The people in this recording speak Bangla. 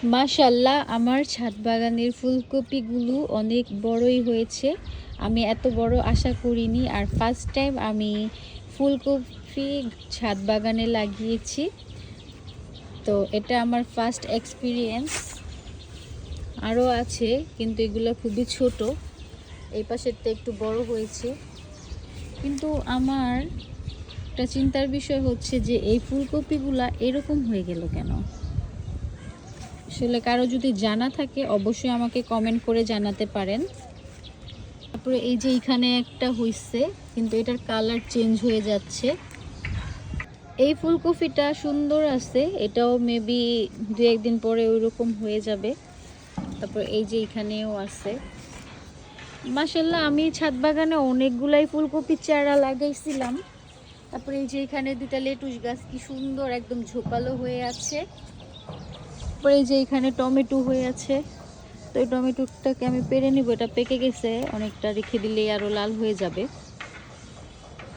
মাশাল্লাহ, আমার ছাদ বাগানের ফুলকপিগুলো অনেক বড়ই হয়েছে। আমি এত বড় আশা করিনি। আর ফার্স্ট টাইম আমি ফুলকপি ছাদ বাগানে লাগিয়েছি, তো এটা আমার ফার্স্ট এক্সপিরিয়েন্স। আরও আছে কিন্তু এগুলো খুবই ছোট, এই পাশেরটা একটু বড় হয়েছে। কিন্তু আমার একটা চিন্তার বিষয় হচ্ছে যে এই ফুলকপিগুলা এরকম হয়ে গেল কেন। আসলে কারো যদি জানা থাকে অবশ্যই আমাকে কমেন্ট করে জানাতে পারেন। তারপরে এই যে এখানে একটা হইছে, কিন্তু এটার কালার চেঞ্জ হয়ে যাচ্ছে। এই ফুলকপিটা সুন্দর আছে, এটাও মেবি 2-1 দিন পরে ওইরকম হয়ে যাবে। তারপর এই যে এখানেও আছে। মাশাল্লাহ, আমি ছাদ বাগানে অনেকগুলাই ফুলকপির চারা লাগাইছিলাম। তারপরে এই যে এখানে 2টা লেটুস গাছ কি সুন্দর একদম ঝোপালো হয়ে আছে। তারপরে এই যে এখানে টমেটো হয়ে আছে, তো এই টমেটোটাকে আমি পেরে নিব, এটা পেকে গেছে অনেকটা, রেখে দিলেই আরও লাল হয়ে যাবে।